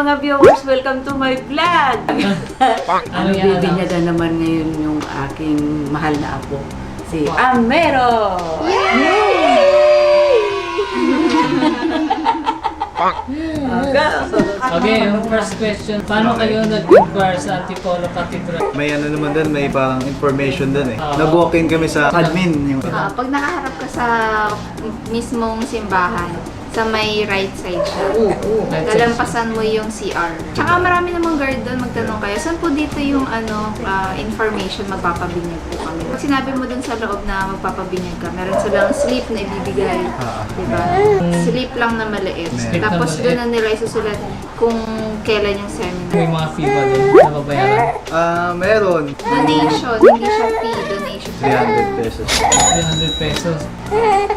mga viewers, welcome to my vlog! Bibinyagan naman ngayon yung aking mahal na apo, si Amero! Okay, yung first question, paano kayo nag-inquire sa Antipolo Cathedral? May ano naman doon, may parang information doon eh. Nag-walk-in kami sa admin. Pag nakaharap ka sa mismong simbahan, sa may right side siya. Lalampasan mo yung CR. Tsaka marami namang guard doon, magtanong kayo, saan po dito yung information, magpapabinyag po kami. Pag sinabi mo doon sa loob na magpapabinyag ka, meron silang slip na ibibigay. Diba? Slip lang na maliit. Tapos doon na nila isusulat kung kailan yung seminar. May mga fee ba doon na babayaran? Meron. Donation, hindi siya fee, donation. 300 pesos. 300 pesos.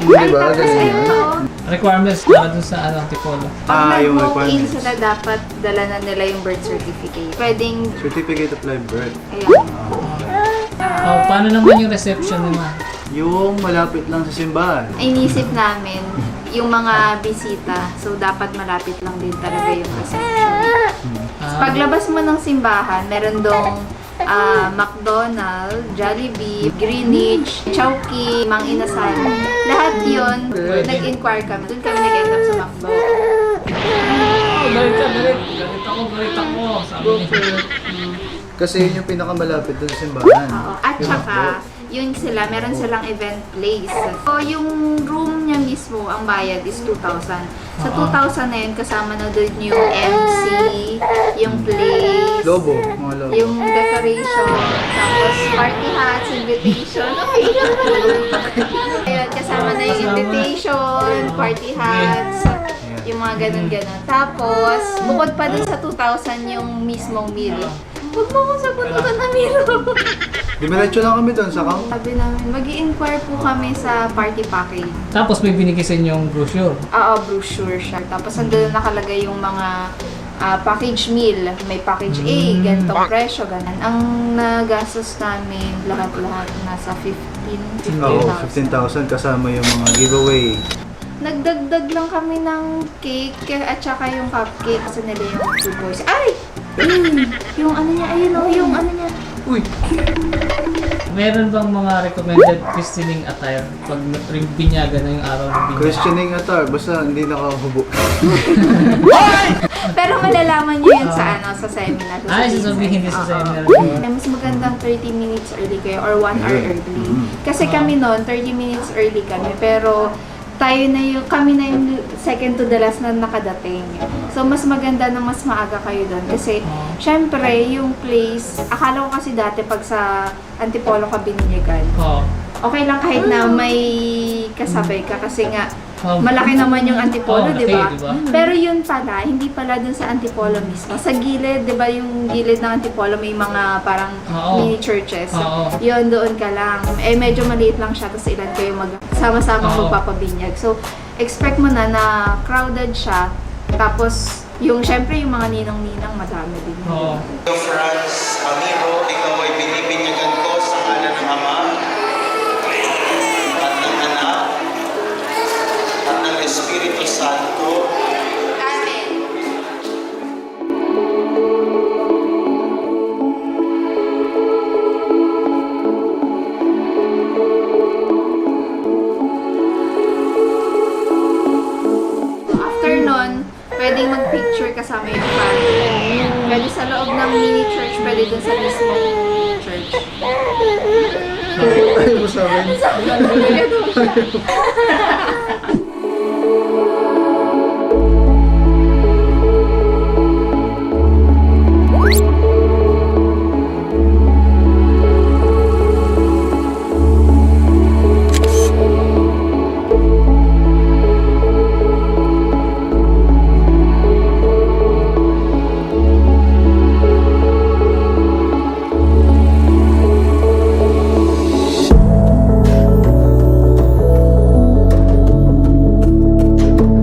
Hindi ba? Ganun yan? Requirements para dun sa Antipolo. Pag yung nag-walk-in requirements. sila, dapat dala na nila yung birth certificate. Pwedeng, Certificate of live birth. ayan. Paano naman yung reception naman? Yung malapit lang sa simbahan. Inisip namin yung mga bisita. So, dapat malapit lang din talaga yung reception. Paglabas mo ng simbahan, meron dong McDonald's, Jollibee, Greenwich, Chowking, Mang Inasal. Lahat yun, nag-inquire kami. Doon kami nag-end up sa McDo. Galit ako. Sabi niya. Kasi yun yung pinakamalapit doon sa simbahan. Oo. At saka, yun sila, meron silang event place. So, yung room niya mismo, ang bayad is 2,000. Sa 2,000 na yun, kasama na doon yung MC, yung place, Lobo. Mga lobo. yung decoration, tapos party hats, invitation. Ayun, kasama na yung invitation, party hats, yung mga ganun-ganun. Tapos, bukod pa dun sa 2,000 yung mismong meal. Huwag mo akong sagutan na Miro. Diretso lang kami doon sa camp. Sabi namin, mag-i-inquire po kami sa party package. Tapos may binigay sa inyo yung brochure. Brochure siya. Tapos andun nakalagay yung mga package meal. May package A, ganitong presyo, ganun. Ang nagastos namin, lahat-lahat, nasa 15,000. Oo, 15,000 kasama yung mga giveaway. Nagdagdag lang kami ng cake at saka yung cupcake. Kasi nila yung 2 boys. Ay! Yung ano niya, ayun o, yung ano niya. Uy! Meron bang mga recommended christening attire pag binyagan na yung araw ng binyagan? Questioning attire, basta hindi nakahubo. Pero malalaman niyo yun sa sa seminar. Sasabihin din sa seminar. Mas magandang 30 minutes early kayo or 1 hour early. Kasi kami noon, 30 minutes early kami, pero kami na yung second to the last na nakadating. So, mas maganda na mas maaga kayo doon. Kasi, syempre, yung place, akala ko kasi dati pag sa Antipolo ka bininyagan, okay lang kahit na may kasabay ka kasi nga, malaki naman yung Antipolo, di ba? Pero yun pala, hindi pala dun sa Antipolo mismo. Sa gilid, di ba yung gilid ng Antipolo may mga parang mini churches. Yun, doon ka lang. Medyo maliit lang siya, tapos ilan kayo sama-samang magpapabinyag. So, expect mo na crowded siya. Tapos, syempre yung mga ninang-ninang madami din. Franz Amiro, ikaw ay binibinyagan ko sa ngalan ng Ama at ng Anak at ng Espiritu Santo. Amen. After nun, pwedeng mag-picture kasama yung family. Pwede sa loob ng mini church, pwede dun sa mismo church. Ayaw mo sa akin.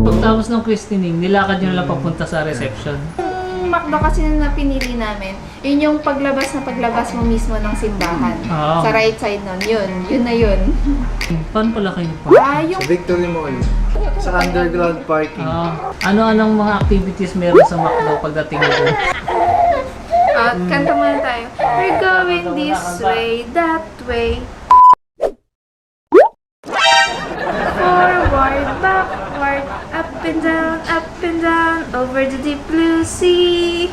Pagtapos ng christening, nilakad nyo na lang papunta sa reception. Yung McDo kasi na pinili namin, yun yung paglabas mo mismo ng simbahan. Sa right side nun, yun na yun. Paano pala kayo pa? Yung Sa Victory Mall. Sa underground parking. Ano-anong mga activities meron sa McDo pagdating mo doon? Kanta muna tayo. We're going this way, that way. Forward, backward, up and down, over the deep blue sea.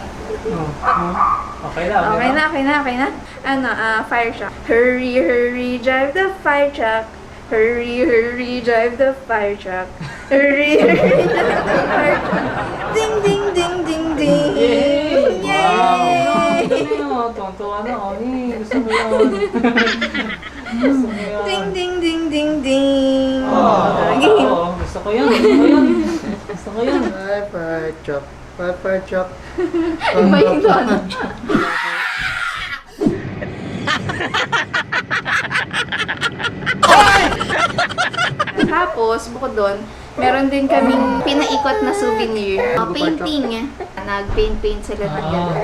Okay na. Okay na. Fire truck. Hurry, hurry, drive the fire truck. Hurry, hurry, drive the fire truck. Hurry, hurry, drive the fire truck. Ding, ding, ding, ding, ding. Yay! Tontuwa na ako. Gusto mo yun. Ding, ding, ding, ding, ding. Gusto ko yun. Gusto ko yun. Fire truck. Fire truck. Iba yung tono. Tapos, bukod doon, meron din kaming pinaikot na souvenir. Painting. Nag-paint sila ng gano'n.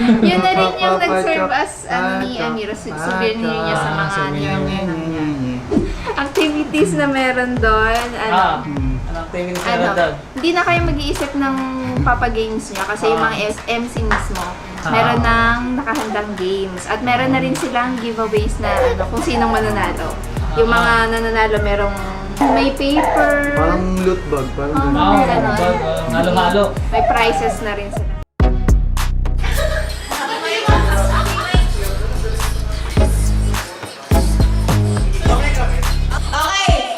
Yun na rin yung nag-serve as ni Amira, souvenir niya sa mga activities na meron doon. Anong activities meron doon? Hindi na kayo mag-iisip ng papa-games niya kasi yung mga MC mismo, meron ng nakahandang games. At meron na rin silang giveaways na kung sinong mananalo. Yung mga nananalo merong may paper, Parang loot bag. Parang ganon. Halo-halo. May prizes na rin sila.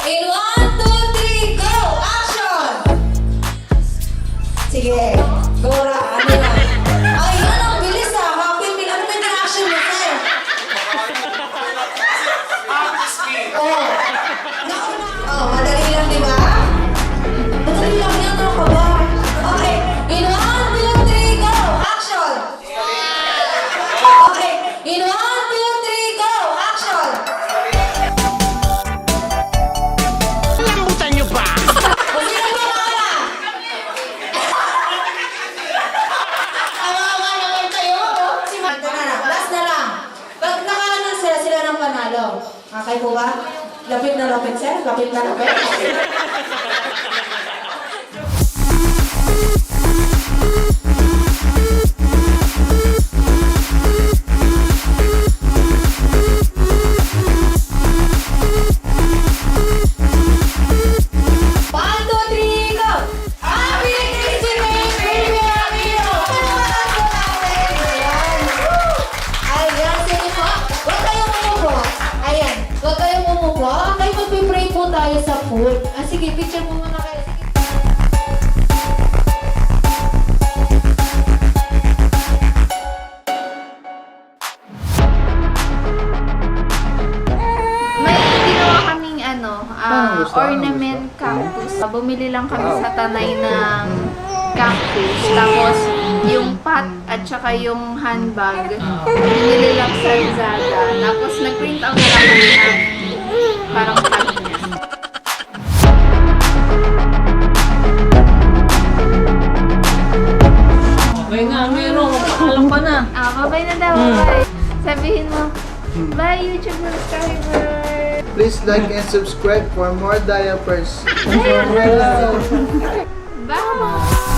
In 1, 2, 3, go! Action! Sige, Dora, ano lang? Ay, yan ang bilis ah! Happy meal. Ano ba yung action mo, sir? Oh. Madali lang, di ba? Madali lang yan, ano ka ba? Okay, in 1, 2, 3, go! Action! Okay, in 1, 2, 3, go! Action! Last na lang. Pag nakaano sila ng panalo. Okay po ba? Lapit na lapit, sir. Lapit na lapit. One, two, three, go! Happy Christmas, baby Amiro! Panawalan po natin! Ayan! Ayan, sige po. Huwag kayong umupo. Ayan, huwag kayong umupo. Okay, magpipray po tayo sa food. Sige, picture mo muna kayo. Sige. May ginawa kaming gusto ko, ornament cactus. Bumili lang kami sa tanay ng cactus. Tapos, yung pot at saka yung handbag, binili lang sa Lazada. Tapos, nag-print out na lang kami ng parang tag niya. Okay na, meron. Alam pa na. Bye-bye na daw, bye. Sabihin mo, bye YouTube subscriber! Please like and subscribe for more diapers. Bye!